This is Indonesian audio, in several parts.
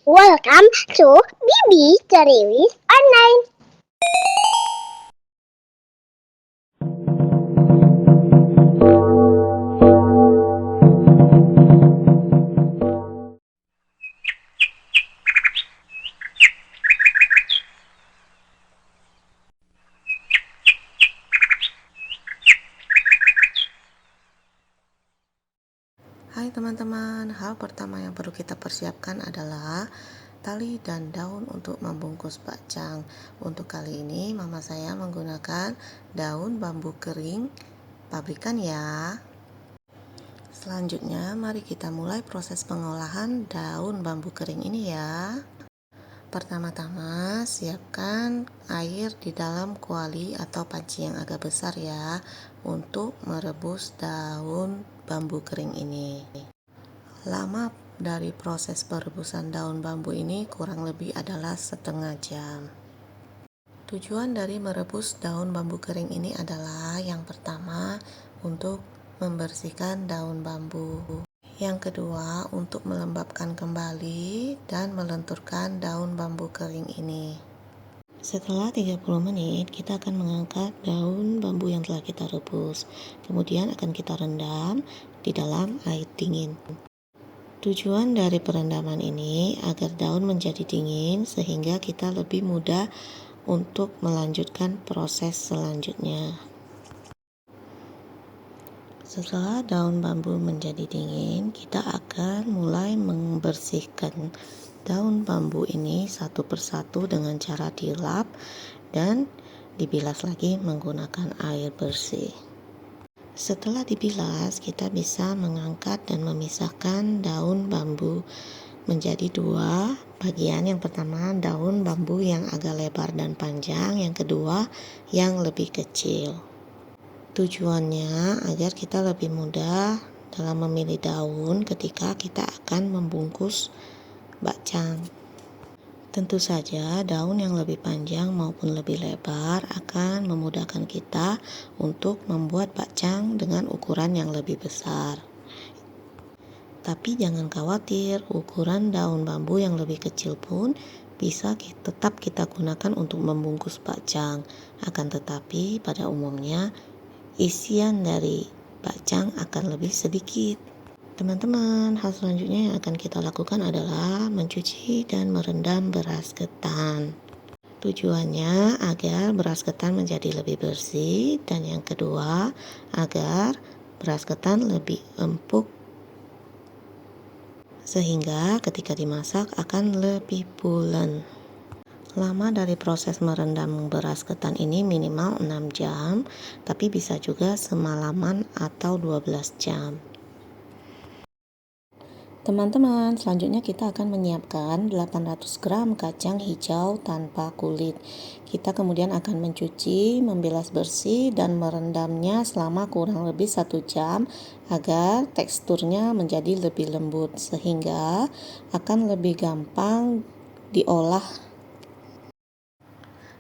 Welcome to Bibi Ceriwis Online. Hai teman-teman, hal pertama yang perlu kita persiapkan adalah tali dan daun untuk membungkus bakcang. Untuk kali ini mama saya menggunakan daun bambu kering pabrikan ya. Selanjutnya mari kita mulai proses pengolahan daun bambu kering ini ya. Pertama-tama siapkan air di dalam kuali atau panci yang agak besar ya untuk merebus daun bambu kering ini. Lama dari proses perebusan daun bambu ini kurang lebih adalah setengah jam. Tujuan dari merebus daun bambu kering ini adalah yang pertama untuk membersihkan daun bambu. Yang kedua, untuk melembabkan kembali dan melenturkan daun bambu kering ini. Setelah 30 menit, kita akan mengangkat daun bambu yang telah kita rebus. Kemudian akan kita rendam di dalam air dingin. Tujuan dari perendaman ini agar daun menjadi dingin sehingga kita lebih mudah untuk melanjutkan proses selanjutnya. Setelah daun bambu menjadi dingin, kita akan mulai membersihkan daun bambu ini satu persatu dengan cara dilap dan dibilas lagi menggunakan air bersih. Setelah dibilas, kita bisa mengangkat dan memisahkan daun bambu menjadi dua bagian. Yang pertama, daun bambu yang agak lebar dan panjang, yang kedua yang lebih kecil. Tujuannya agar kita lebih mudah dalam memilih daun ketika kita akan membungkus bakcang. Tentu saja daun yang lebih panjang maupun lebih lebar akan memudahkan kita untuk membuat bakcang dengan ukuran yang lebih besar. Tapi jangan khawatir, ukuran daun bambu yang lebih kecil pun bisa tetap kita gunakan untuk membungkus bakcang. Akan tetapi pada umumnya isian dari bakcang akan lebih sedikit. Teman-teman, hal selanjutnya yang akan kita lakukan adalah mencuci dan merendam beras ketan. Tujuannya agar beras ketan menjadi lebih bersih, dan yang kedua agar beras ketan lebih empuk sehingga ketika dimasak akan lebih pulen. Lama dari proses merendam beras ketan ini minimal 6 jam, tapi bisa juga semalaman atau 12 jam. Teman-teman, selanjutnya kita akan menyiapkan 800 gram kacang hijau tanpa kulit. Kita kemudian akan mencuci, membilas bersih, dan merendamnya selama kurang lebih 1 jam agar teksturnya menjadi lebih lembut sehingga akan lebih gampang diolah.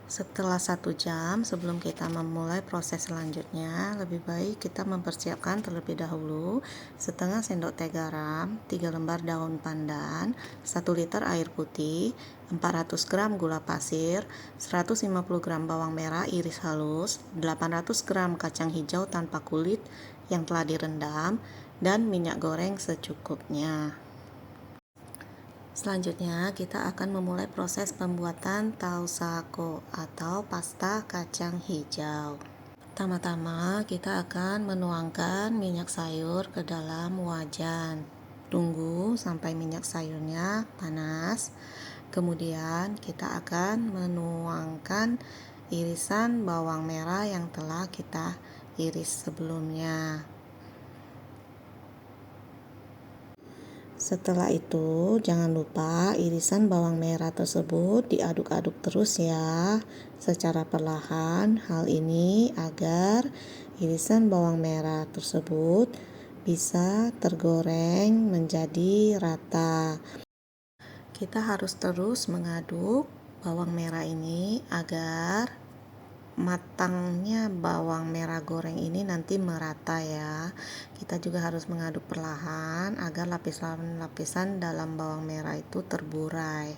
Setelah 1 jam sebelum kita memulai proses selanjutnya, lebih baik kita mempersiapkan terlebih dahulu setengah sendok teh garam, 3 lembar daun pandan, 1 liter air putih, 400 gram gula pasir, 150 gram bawang merah iris halus, 800 gram kacang hijau tanpa kulit yang telah direndam, dan minyak goreng secukupnya. Selanjutnya kita akan memulai proses pembuatan tausako atau pasta kacang hijau. Pertama-tama kita akan menuangkan minyak sayur ke dalam wajan. Tunggu sampai minyak sayurnya panas. Kemudian kita akan menuangkan irisan bawang merah yang telah kita iris sebelumnya. Setelah itu, jangan lupa irisan bawang merah tersebut diaduk-aduk terus ya, secara perlahan. Hal ini agar irisan bawang merah tersebut bisa tergoreng menjadi rata. Kita harus terus mengaduk bawang merah ini agar matangnya bawang merah goreng ini nanti merata ya. Kita juga harus mengaduk perlahan agar lapisan-lapisan dalam bawang merah itu terburai.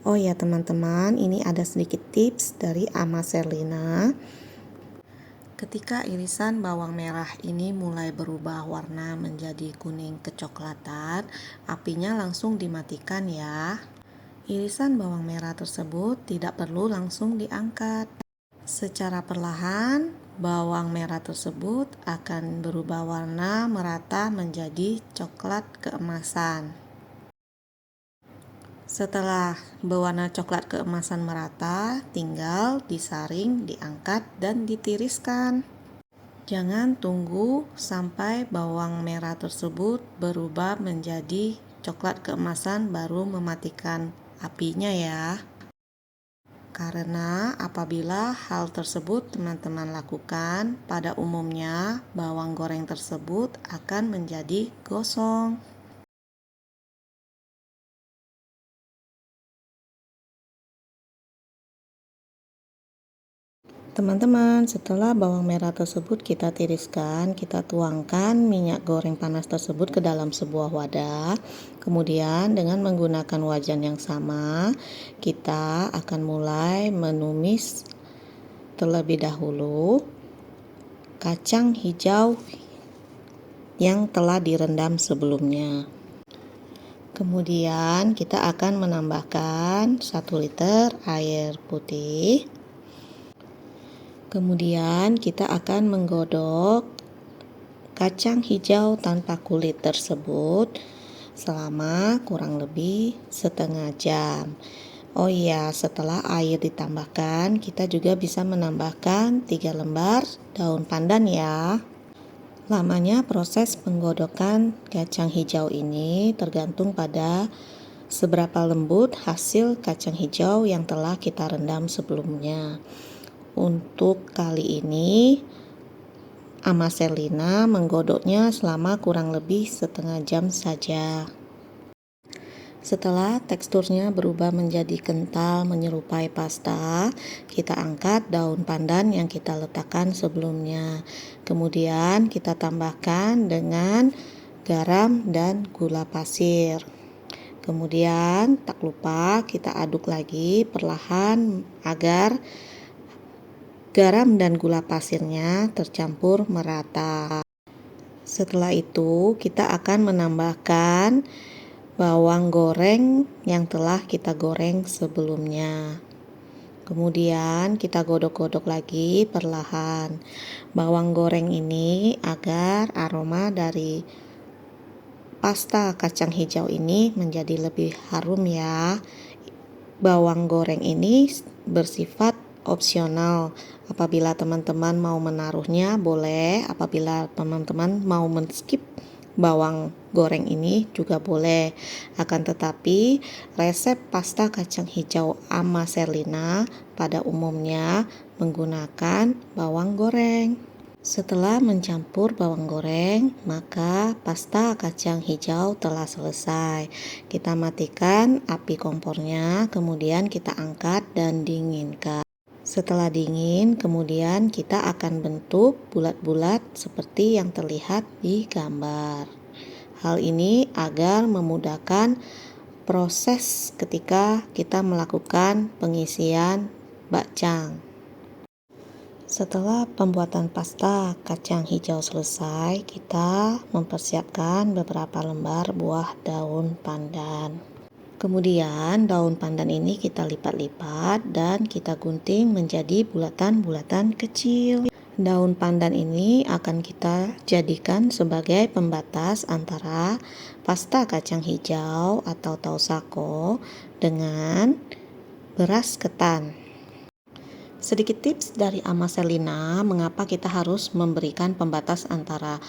Oh ya teman-teman, ini ada sedikit tips dari Ama Sherlina. Ketika irisan bawang merah ini mulai berubah warna menjadi kuning kecoklatan, apinya langsung dimatikan ya. Irisan bawang merah tersebut tidak perlu langsung diangkat. Secara perlahan, bawang merah tersebut akan berubah warna merata menjadi coklat keemasan. Setelah berwarna coklat keemasan merata, tinggal disaring, diangkat, dan ditiriskan. Jangan tunggu sampai bawang merah tersebut berubah menjadi coklat keemasan baru mematikan apinya ya. Karena apabila hal tersebut teman-teman lakukan, pada umumnya bawang goreng tersebut akan menjadi gosong. Teman-teman, setelah bawang merah tersebut kita tiriskan, kita tuangkan minyak goreng panas tersebut ke dalam sebuah wadah. Kemudian dengan menggunakan wajan yang sama, kita akan mulai menumis terlebih dahulu kacang hijau yang telah direndam sebelumnya. Kemudian kita akan menambahkan 1 liter air putih. Kemudian kita akan menggodok kacang hijau tanpa kulit tersebut selama kurang lebih setengah jam. Oh iya, setelah air ditambahkan, kita juga bisa menambahkan 3 lembar daun pandan ya. Lamanya proses penggodokan kacang hijau ini tergantung pada seberapa lembut hasil kacang hijau yang telah kita rendam sebelumnya. Untuk kali ini, Ama Sherlina menggodoknya selama kurang lebih setengah jam saja. Setelah teksturnya berubah menjadi kental menyerupai pasta, kita angkat daun pandan yang kita letakkan sebelumnya. Kemudian kita tambahkan dengan garam dan gula pasir. Kemudian tak lupa kita aduk lagi perlahan agar garam dan gula pasirnya tercampur merata. Setelah itu kita akan menambahkan bawang goreng yang telah kita goreng sebelumnya. Kemudian kita godok-godok lagi perlahan bawang goreng ini agar aroma dari pasta kacang hijau ini menjadi lebih harum ya. Bawang goreng ini bersifat opsional. Apabila teman-teman mau menaruhnya boleh, apabila teman-teman mau men-skip bawang goreng ini juga boleh. Akan tetapi resep pasta kacang hijau Ama Sherlina pada umumnya menggunakan bawang goreng. Setelah mencampur bawang goreng, maka pasta kacang hijau telah selesai. Kita matikan api kompornya, kemudian kita angkat dan dinginkan. Setelah dingin, kemudian kita akan bentuk bulat-bulat seperti yang terlihat di gambar. Hal ini agar memudahkan proses ketika kita melakukan pengisian bakcang. Setelah pembuatan pasta kacang hijau selesai, kita mempersiapkan beberapa lembar buah daun pandan. Kemudian daun pandan ini kita lipat-lipat dan kita gunting menjadi bulatan-bulatan kecil. Daun pandan ini akan kita jadikan sebagai pembatas antara pasta kacang hijau atau tausako dengan beras ketan. Sedikit tips dari Ama Sherlina mengapa kita harus memberikan pembatas antara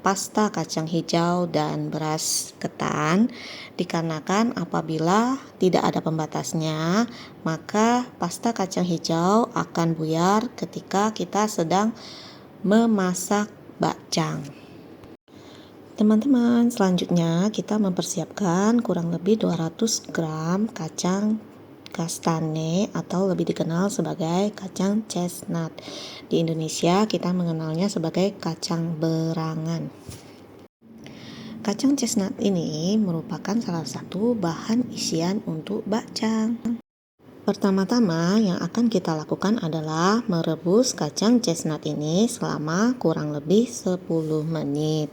pasta kacang hijau dan beras ketan, dikarenakan apabila tidak ada pembatasnya, maka pasta kacang hijau akan buyar ketika kita sedang memasak bakcang. Teman-teman, selanjutnya kita mempersiapkan kurang lebih 200 gram kastane atau lebih dikenal sebagai kacang chestnut. Di Indonesia kita mengenalnya sebagai kacang berangan. Kacang chestnut ini merupakan salah satu bahan isian untuk bakcang. Pertama-tama yang akan kita lakukan adalah merebus kacang chestnut ini selama kurang lebih 10 menit.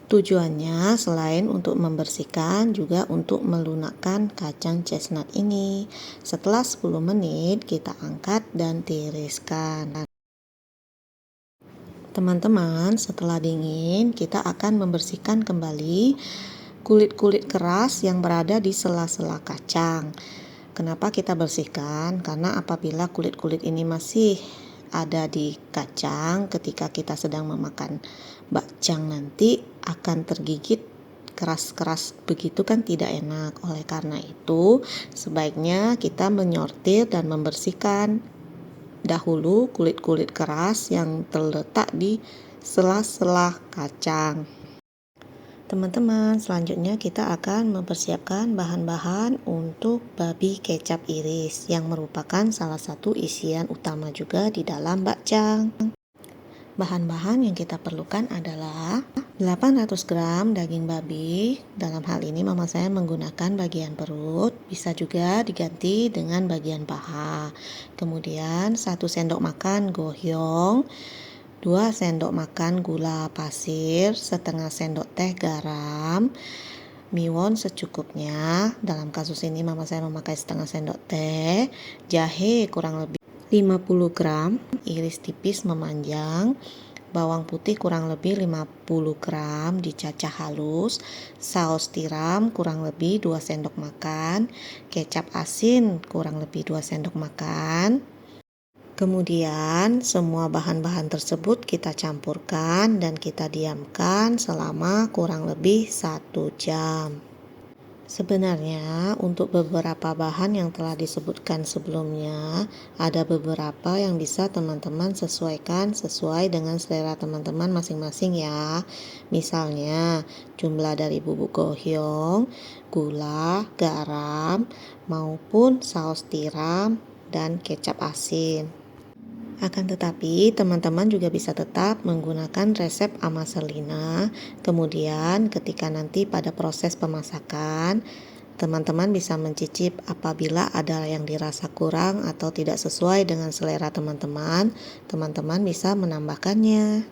Tujuannya selain untuk membersihkan juga untuk melunakkan kacang chestnut ini. Setelah 10 menit kita angkat dan tiriskan. Teman-teman, setelah dingin kita akan membersihkan kembali kulit-kulit keras yang berada di sela-sela kacang. Kenapa kita bersihkan? Karena apabila kulit-kulit ini masih ada di kacang ketika kita sedang memakan bakcang nanti akan tergigit keras-keras begitu kan tidak enak. Oleh karena itu sebaiknya kita menyortir dan membersihkan dahulu kulit-kulit keras yang terletak di sela-sela kacang. Teman-teman, selanjutnya kita akan mempersiapkan bahan-bahan untuk babi kecap iris yang merupakan salah satu isian utama juga di dalam bakcang. Bahan-bahan yang kita perlukan adalah 800 gram daging babi. Dalam hal ini mama saya menggunakan bagian perut, bisa juga diganti dengan bagian paha. Kemudian 1 sendok makan gohyong, 2 sendok makan gula pasir, setengah sendok teh garam, miwon secukupnya. Dalam kasus ini mama saya memakai setengah sendok teh, jahe kurang lebih 50 gram, iris tipis memanjang, bawang putih kurang lebih 50 gram dicacah halus, saus tiram kurang lebih 2 sendok makan, kecap asin kurang lebih 2 sendok makan. Kemudian semua bahan-bahan tersebut kita campurkan dan kita diamkan selama kurang lebih 1 jam. Sebenarnya untuk beberapa bahan yang telah disebutkan sebelumnya, ada beberapa yang bisa teman-teman sesuaikan sesuai dengan selera teman-teman masing-masing ya. Misalnya jumlah dari bubuk gohyong, gula, garam, maupun saus tiram dan kecap asin. Akan tetapi teman-teman juga bisa tetap menggunakan resep Amaselina. Kemudian ketika nanti pada proses pemasakan, teman-teman bisa mencicip apabila ada yang dirasa kurang atau tidak sesuai dengan selera teman-teman, teman-teman bisa menambahkannya.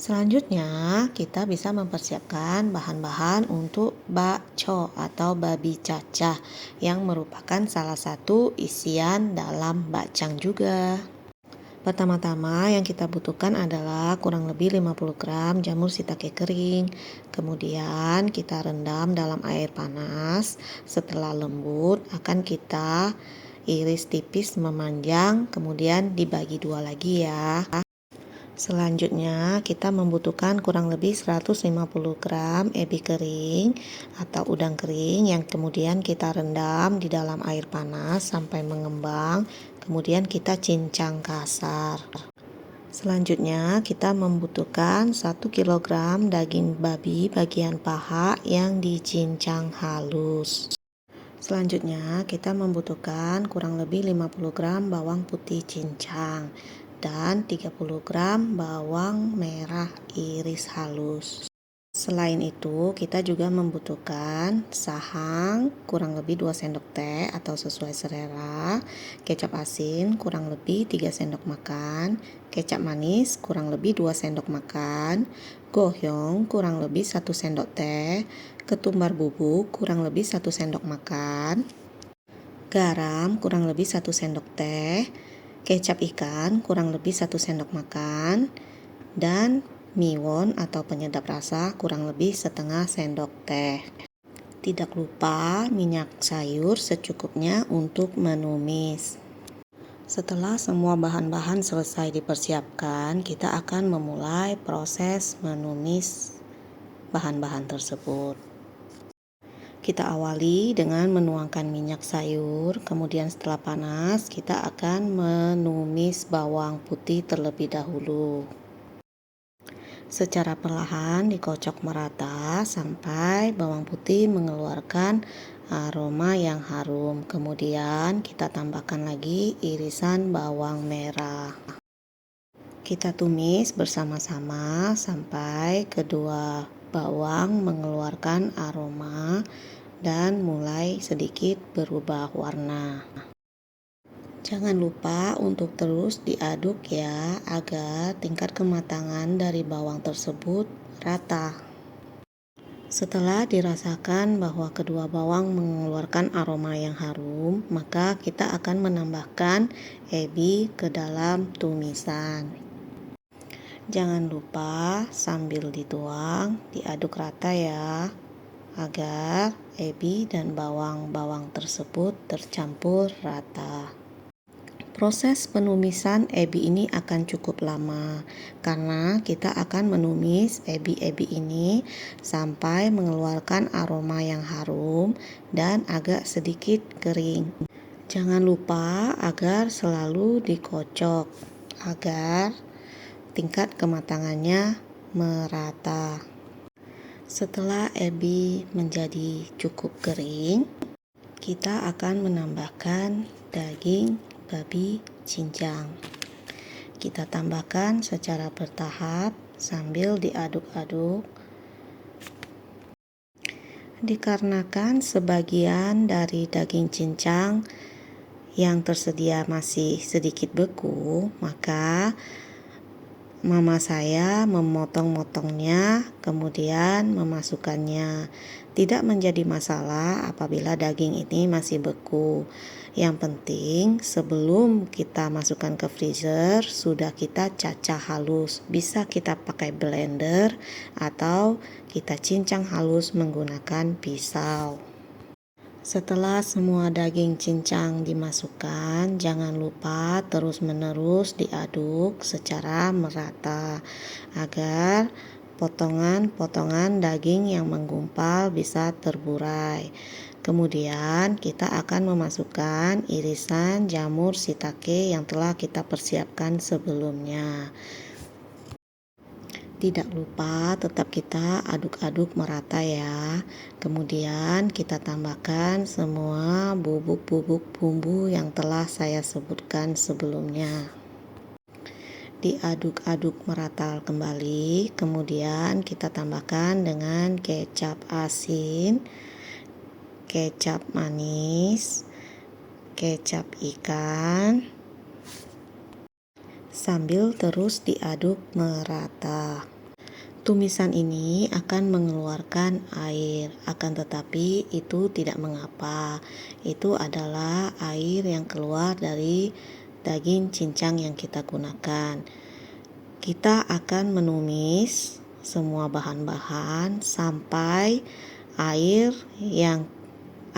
Selanjutnya kita bisa mempersiapkan bahan-bahan untuk bakco atau babi cacah yang merupakan salah satu isian dalam bakcang juga. Pertama-tama yang kita butuhkan adalah kurang lebih 50 gram jamur shiitake kering. Kemudian kita rendam dalam air panas. Setelah lembut akan kita iris tipis memanjang, kemudian dibagi 2 lagi ya. Selanjutnya kita membutuhkan kurang lebih 150 gram ebi kering atau udang kering yang kemudian kita rendam di dalam air panas sampai mengembang, kemudian kita cincang kasar. Selanjutnya kita membutuhkan 1 kg daging babi bagian paha yang dicincang halus. Selanjutnya kita membutuhkan kurang lebih 50 gram bawang putih cincang dan 30 gram bawang merah iris halus. Selain itu kita juga membutuhkan sahang kurang lebih 2 sendok teh atau sesuai selera, kecap asin kurang lebih 3 sendok makan, kecap manis kurang lebih 2 sendok makan, gohyong kurang lebih 1 sendok teh, ketumbar bubuk kurang lebih 1 sendok makan, garam kurang lebih 1 sendok teh, kecap ikan kurang lebih 1 sendok makan, dan miwon atau penyedap rasa kurang lebih setengah sendok teh. Tidak lupa minyak sayur secukupnya untuk menumis. Setelah semua bahan-bahan selesai dipersiapkan, kita akan memulai proses menumis bahan-bahan tersebut. Kita awali dengan menuangkan minyak sayur, kemudian setelah panas kita akan menumis bawang putih terlebih dahulu. Secara perlahan dikocok merata sampai bawang putih mengeluarkan aroma yang harum. Kemudian kita tambahkan lagi irisan bawang merah. Kita tumis bersama-sama sampai kedua bawang mengeluarkan aroma dan mulai sedikit berubah warna. Jangan lupa untuk terus diaduk ya, agar tingkat kematangan dari bawang tersebut rata. Setelah dirasakan bahwa kedua bawang mengeluarkan aroma yang harum, maka kita akan menambahkan ebi ke dalam tumisan. Jangan lupa sambil dituang, diaduk rata ya, agar ebi dan bawang-bawang tersebut tercampur rata. Proses penumisan ebi ini akan cukup lama karena kita akan menumis ebi-ebi ini sampai mengeluarkan aroma yang harum dan agak sedikit kering. Jangan lupa agar selalu dikocok agar tingkat kematangannya merata. Setelah ebi menjadi cukup kering, kita akan menambahkan daging babi cincang. Kita tambahkan secara bertahap sambil diaduk-aduk. Dikarenakan sebagian dari daging cincang yang tersedia masih sedikit beku, maka mama saya memotong-motongnya kemudian memasukkannya. Tidak menjadi masalah apabila daging ini masih beku. Yang penting sebelum kita masukkan ke freezer sudah kita cacah halus. Bisa kita pakai blender atau kita cincang halus menggunakan pisau. Setelah semua daging cincang dimasukkan, jangan lupa terus-menerus diaduk secara merata agar potongan-potongan daging yang menggumpal bisa terburai. Kemudian kita akan memasukkan irisan jamur shiitake yang telah kita persiapkan sebelumnya. Tidak lupa tetap kita aduk-aduk merata ya. Kemudian kita tambahkan semua bubuk-bubuk bumbu yang telah saya sebutkan sebelumnya. Diaduk-aduk merata kembali. Kemudian kita tambahkan dengan kecap asin, kecap manis, kecap ikan, sambil terus diaduk merata. Tumisan ini akan mengeluarkan air, akan tetapi itu tidak mengapa. Itu adalah air yang keluar dari daging cincang yang kita gunakan. Kita akan menumis semua bahan-bahan sampai air yang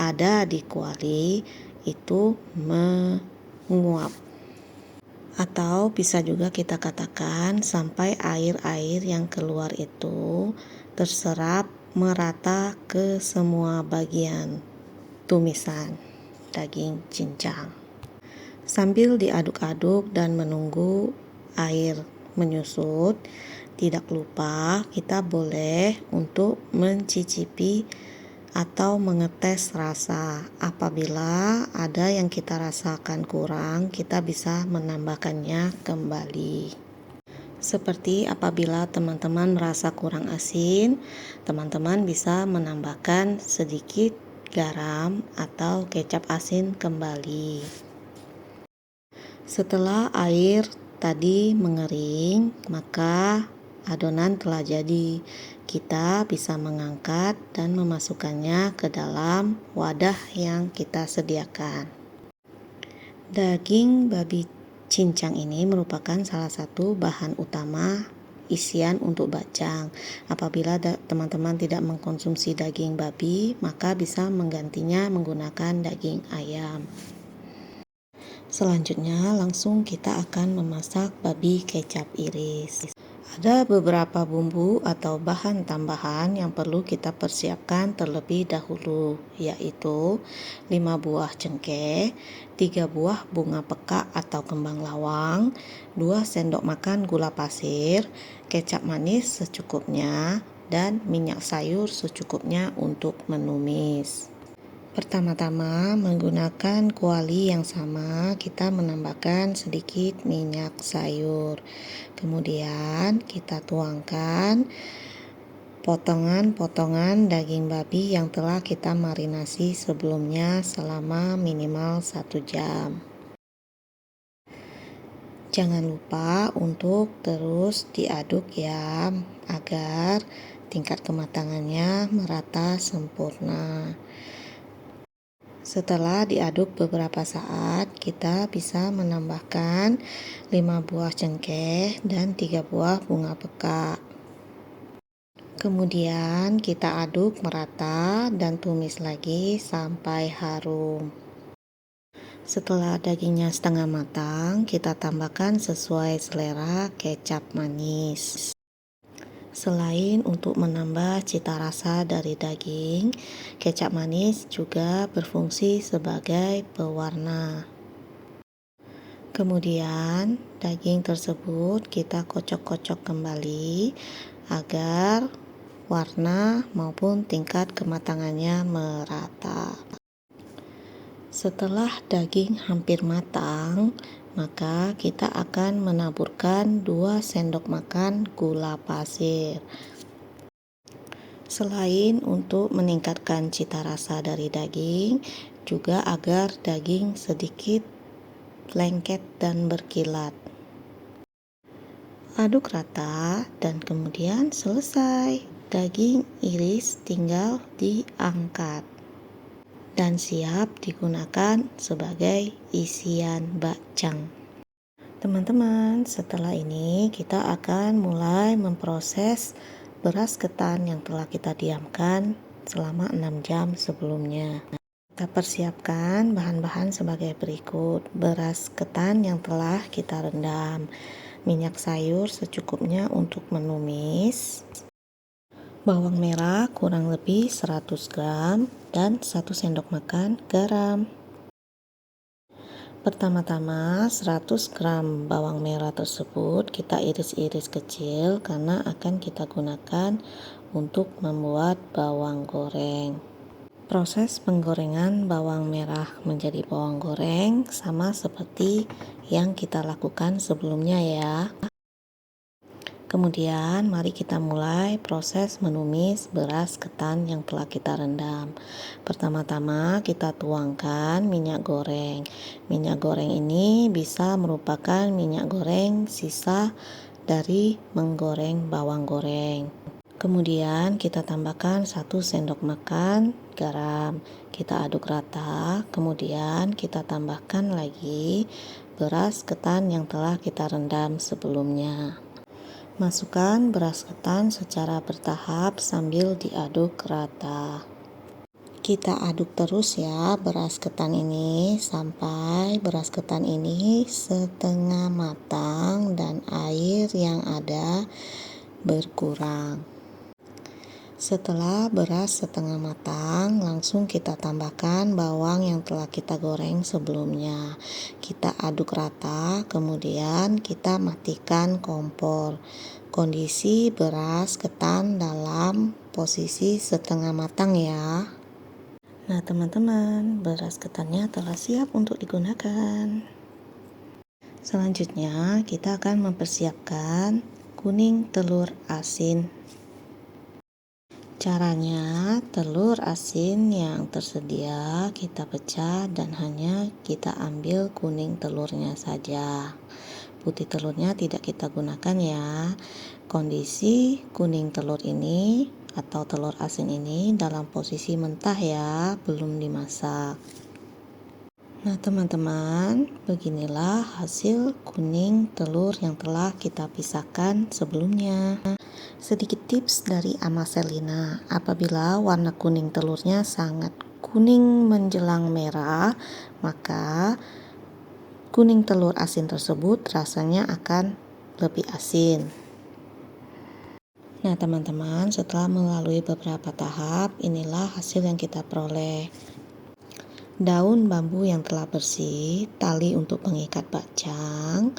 ada di kuali itu menguap. Atau bisa juga kita katakan sampai air-air yang keluar itu terserap merata ke semua bagian tumisan daging cincang. Sambil diaduk-aduk dan menunggu air menyusut, tidak lupa kita boleh untuk mencicipi atau mengetes rasa. Apabila ada yang kita rasakan kurang, kita bisa menambahkannya kembali. Seperti apabila teman-teman merasa kurang asin, teman-teman bisa menambahkan sedikit garam atau kecap asin kembali. Setelah air tadi mengering, maka adonan telah jadi. Kita bisa mengangkat dan memasukkannya ke dalam wadah yang kita sediakan. Daging babi cincang ini merupakan salah satu bahan utama isian untuk bacang. Apabila teman-teman tidak mengkonsumsi daging babi, maka bisa menggantinya menggunakan daging ayam. Selanjutnya langsung kita akan memasak babi kecap iris. Ada beberapa bumbu atau bahan tambahan yang perlu kita persiapkan terlebih dahulu, yaitu 5 buah cengkeh, 3 buah bunga peka atau kembang lawang, 2 sendok makan gula pasir, kecap manis secukupnya, dan minyak sayur secukupnya untuk menumis. Pertama-tama menggunakan kuali yang sama, kita menambahkan sedikit minyak sayur. Kemudian kita tuangkan potongan-potongan daging babi yang telah kita marinasi sebelumnya selama minimal 1 jam. Jangan lupa untuk terus diaduk ya, agar tingkat kematangannya merata sempurna. Setelah diaduk beberapa saat, kita bisa menambahkan 5 buah cengkeh dan 3 buah bunga peka. Kemudian kita aduk merata dan tumis lagi sampai harum. Setelah dagingnya setengah matang, kita tambahkan sesuai selera kecap manis. Selain untuk menambah cita rasa dari daging, kecap manis juga berfungsi sebagai pewarna. Kemudian, daging tersebut kita kocok-kocok kembali agar warna maupun tingkat kematangannya merata. Setelah daging hampir matang, maka kita akan menaburkan 2 sendok makan gula pasir. Selain untuk meningkatkan cita rasa dari daging, juga agar daging sedikit lengket dan berkilat. Aduk rata dan kemudian selesai. Daging iris tinggal diangkat dan siap digunakan sebagai isian bakcang. Teman-teman, setelah ini kita akan mulai memproses beras ketan yang telah kita diamkan selama 6 jam sebelumnya. Kita persiapkan bahan-bahan sebagai berikut: beras ketan yang telah kita rendam, minyak sayur secukupnya untuk menumis, bawang merah kurang lebih 100 gram, dan 1 sendok makan garam. Pertama-tama 100 gram bawang merah tersebut kita iris-iris kecil karena akan kita gunakan untuk membuat bawang goreng. Proses penggorengan bawang merah menjadi bawang goreng sama seperti yang kita lakukan sebelumnya ya. Kemudian mari kita mulai proses menumis beras ketan yang telah kita rendam. Pertama-tama kita tuangkan minyak goreng. Minyak goreng ini bisa merupakan minyak goreng sisa dari menggoreng bawang goreng. Kemudian kita tambahkan 1 sendok makan garam. Kita aduk rata, kemudian kita tambahkan lagi beras ketan yang telah kita rendam sebelumnya. Masukkan beras ketan secara bertahap sambil diaduk rata. Kita aduk terus ya beras ketan ini sampai beras ketan ini setengah matang dan air yang ada berkurang. Setelah beras setengah matang, langsung kita tambahkan bawang yang telah kita goreng sebelumnya. Kita aduk rata, kemudian kita matikan kompor. Kondisi beras ketan dalam posisi setengah matang ya. Nah teman-teman, beras ketannya telah siap untuk digunakan. Selanjutnya kita akan mempersiapkan kuning telur asin. Caranya, telur asin yang tersedia kita pecah dan hanya kita ambil kuning telurnya saja. Putih telurnya tidak kita gunakan ya. Kondisi kuning telur ini atau telur asin ini dalam posisi mentah ya, belum dimasak. Nah teman-teman, beginilah hasil kuning telur yang telah kita pisahkan sebelumnya. Sedikit tips dari Ama Selina, apabila warna kuning telurnya sangat kuning menjelang merah, maka kuning telur asin tersebut rasanya akan lebih asin. Nah teman-teman, setelah melalui beberapa tahap, inilah hasil yang kita peroleh. Daun bambu yang telah bersih, tali untuk pengikat bakcang,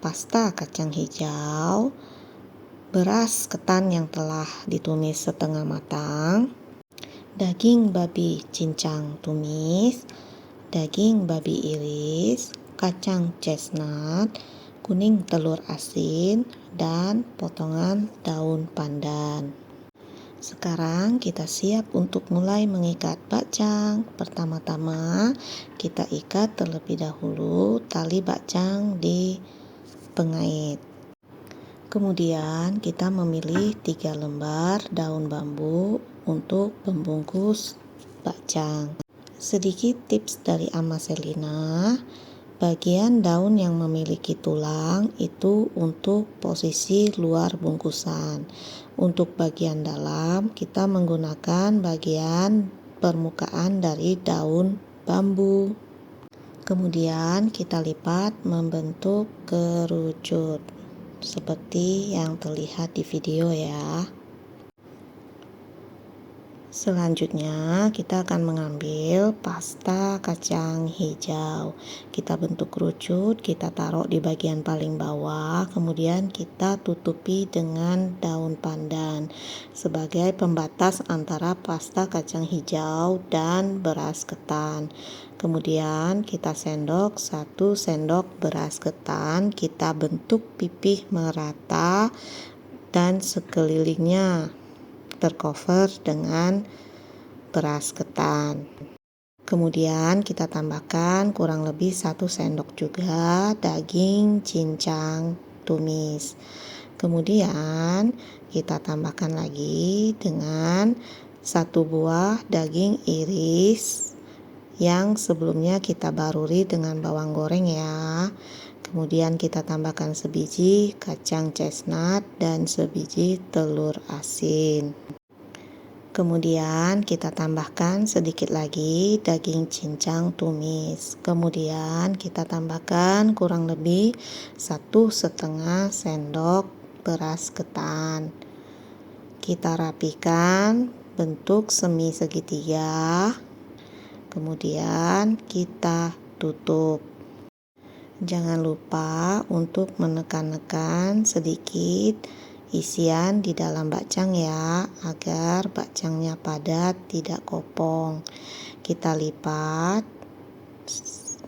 pasta kacang hijau, beras ketan yang telah ditumis setengah matang, daging babi cincang tumis, daging babi iris, kacang chestnut, kuning telur asin, dan potongan daun pandan. Sekarang kita siap untuk mulai mengikat bakcang. Pertama-tama kita ikat terlebih dahulu tali bakcang di pengait. Kemudian kita memilih 3 lembar daun bambu untuk membungkus bakcang. Sedikit tips dari Ama Selina, bagian daun yang memiliki tulang itu untuk posisi luar bungkusan. Untuk bagian dalam kita menggunakan bagian permukaan dari daun bambu. Kemudian kita lipat membentuk kerucut seperti yang terlihat di video ya. Selanjutnya kita akan mengambil pasta kacang hijau. Kita bentuk kerucut, kita taruh di bagian paling bawah, kemudian kita tutupi dengan daun pandan sebagai pembatas antara pasta kacang hijau dan beras ketan. Kemudian kita sendok 1 sendok beras ketan, kita bentuk pipih merata dan sekelilingnya tercover dengan beras ketan. Kemudian kita tambahkan kurang lebih 1 sendok juga daging cincang tumis. Kemudian kita tambahkan lagi dengan 1 buah daging iris yang sebelumnya kita baruri dengan bawang goreng ya. Kemudian kita tambahkan sebiji kacang chestnut dan sebiji telur asin. Kemudian kita tambahkan sedikit lagi daging cincang tumis. Kemudian kita tambahkan kurang lebih 1,5 sendok beras ketan. Kita rapikan bentuk semi segitiga. Kemudian kita tutup. Jangan lupa untuk menekan-nekan sedikit isian di dalam bakcang ya, agar bakcangnya padat, tidak kopong. Kita lipat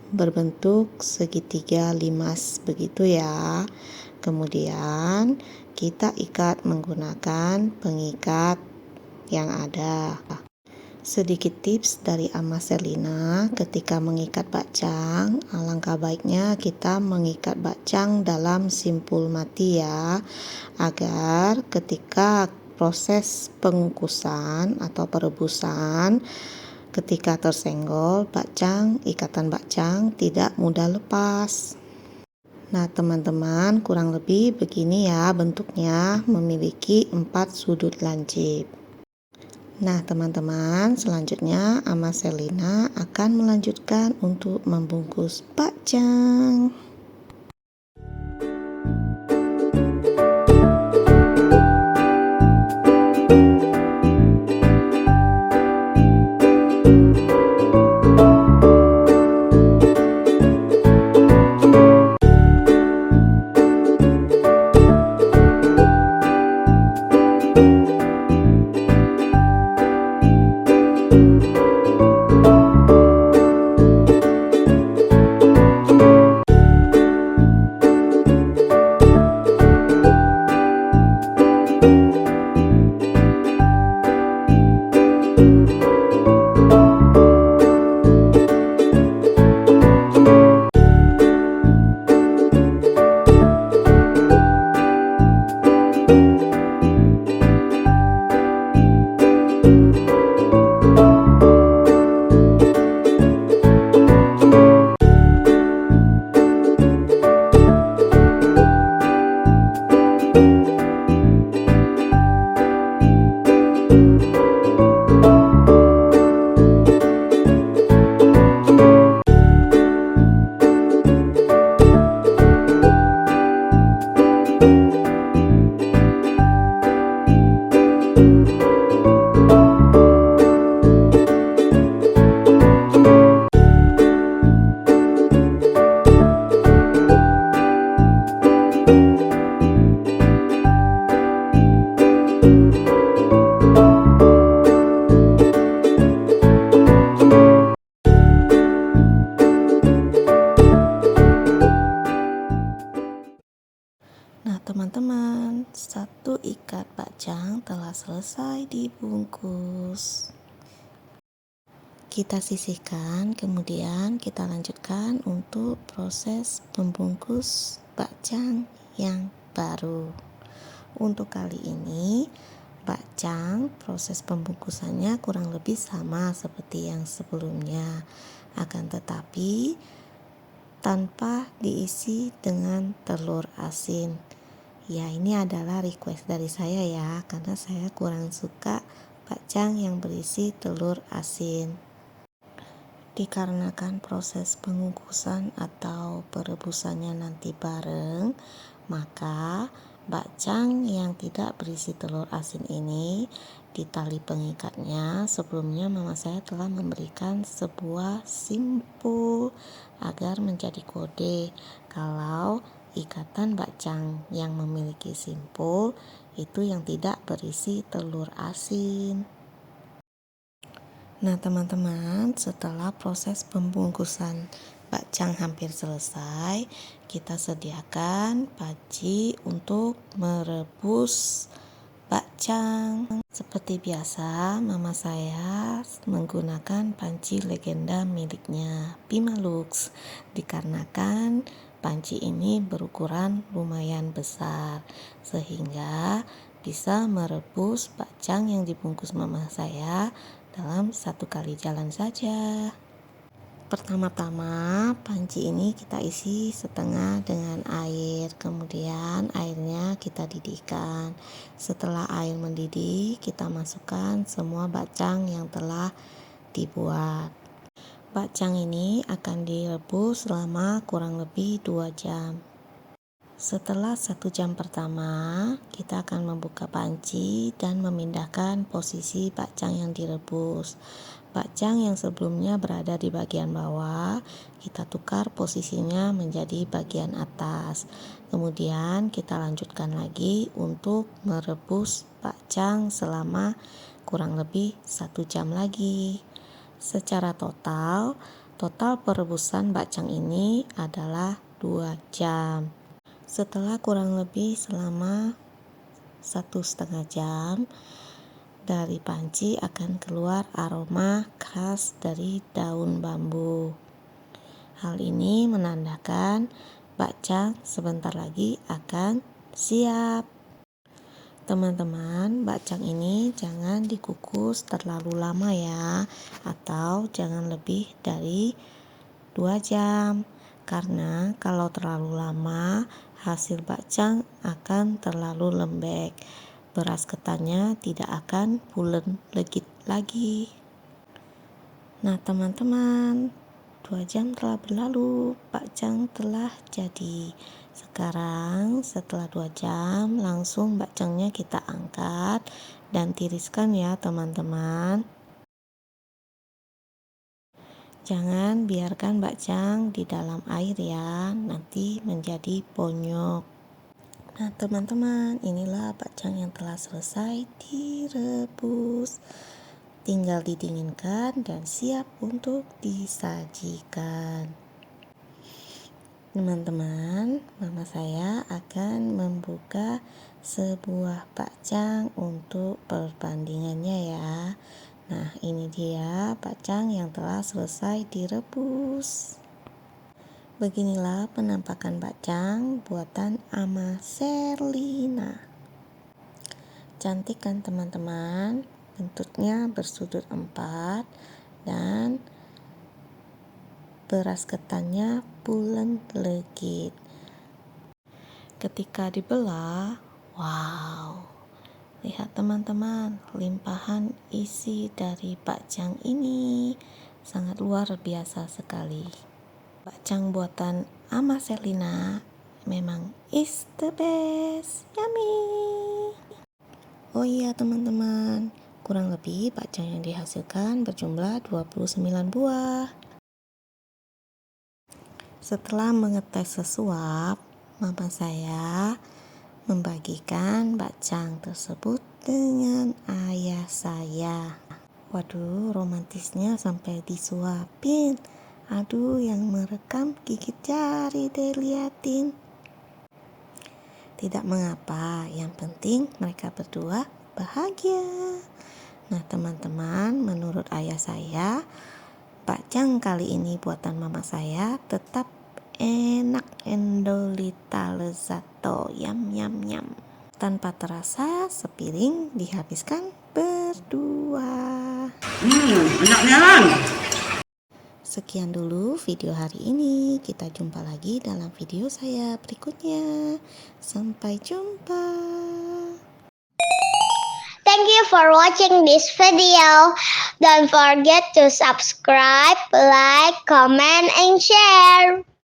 berbentuk segitiga limas begitu ya. Kemudian kita ikat menggunakan pengikat yang ada. Sedikit tips dari Ama Selina, ketika mengikat bakcang, alangkah baiknya kita mengikat bakcang dalam simpul mati ya, agar ketika proses pengukusan atau perebusan, ketika tersenggol bakcang, ikatan bakcang tidak mudah lepas. Nah teman-teman, kurang lebih begini ya bentuknya, memiliki 4 sudut lancip. Nah teman-teman, selanjutnya Ama Selina akan melanjutkan untuk membungkus bakcang. selesai dibungkus. Kita sisihkan, kemudian kita lanjutkan untuk proses membungkus bakcang yang baru. Untuk kali ini, bakcang proses pembungkusannya kurang lebih sama seperti yang sebelumnya, akan tetapi tanpa diisi dengan telur asin. Ya, ini adalah request dari saya ya, karena saya kurang suka bakcang yang berisi telur asin. Dikarenakan proses pengukusan atau perebusannya nanti bareng, maka bakcang yang tidak berisi telur asin ini, di tali pengikatnya sebelumnya mama saya telah memberikan sebuah simpul agar menjadi kode kalau ikatan bakcang yang memiliki simpul itu yang tidak berisi telur asin. Nah teman-teman, setelah proses pembungkusan bakcang hampir selesai, kita sediakan panci untuk merebus bakcang. Seperti biasa, mama saya menggunakan panci legenda miliknya Pimalux, dikarenakan panci ini berukuran lumayan besar, sehingga bisa merebus bakcang yang dibungkus mama saya dalam satu kali jalan saja. Pertama-tama panci ini kita isi setengah dengan air, kemudian airnya kita didihkan. Setelah air mendidih, kita masukkan semua bakcang yang telah dibuat. Bakcang ini akan direbus selama kurang lebih 2 jam. Setelah 1 jam pertama, kita akan membuka panci dan memindahkan posisi bakcang yang direbus. Bakcang yang sebelumnya berada di bagian bawah, kita tukar posisinya menjadi bagian atas. Kemudian kita lanjutkan lagi untuk merebus bakcang selama kurang lebih 1 jam lagi. Secara total perebusan bakcang ini adalah 2 jam. Setelah kurang lebih selama 1,5 jam, dari panci akan keluar aroma khas dari daun bambu. Hal ini menandakan bakcang sebentar lagi akan siap. Teman-teman, bakcang ini jangan dikukus terlalu lama ya, atau jangan lebih dari 2 jam. Karena kalau terlalu lama, hasil bakcang akan terlalu lembek. Beras ketannya tidak akan pulen legit lagi. Nah teman-teman, 2 jam telah berlalu, bakcang telah jadi. Sekarang setelah 2 jam, langsung bakcangnya kita angkat dan tiriskan ya teman-teman. Jangan biarkan bakcang di dalam air ya, nanti menjadi bonyok. Nah teman-teman, inilah bakcang yang telah selesai direbus. Tinggal didinginkan dan siap untuk disajikan. Teman-teman, mama saya akan membuka sebuah bakcang untuk perbandingannya ya. Nah, ini dia bakcang yang telah selesai direbus. Beginilah penampakan bakcang buatan Ama Sherlina. Cantik kan teman-teman? Bentuknya bersudut 4 dan beras ketannya pulen legit. Ketika dibelah, wow! Lihat teman-teman, limpahan isi dari bakcang ini sangat luar biasa sekali. Bakcang buatan Ama Sherlina memang is the best, yummy. Oh iya teman-teman, kurang lebih bakcang yang dihasilkan berjumlah 29 buah. Setelah mengetes sesuap, mama saya membagikan bakcang tersebut dengan ayah saya. Waduh, romantisnya sampai disuapin. Aduh, yang merekam gigit jari deh liatin. Tidak mengapa, yang penting mereka berdua bahagia. Nah teman-teman, menurut ayah saya, bakcang kali ini buatan mama saya tetap enak, endolita lezato, yam yam yam. Tanpa terasa sepiring dihabiskan berdua. Enak-enak. Sekian dulu video hari ini. Kita jumpa lagi dalam video saya berikutnya. Sampai jumpa. Thank you for watching this video. Don't forget to subscribe, like, comment, and share.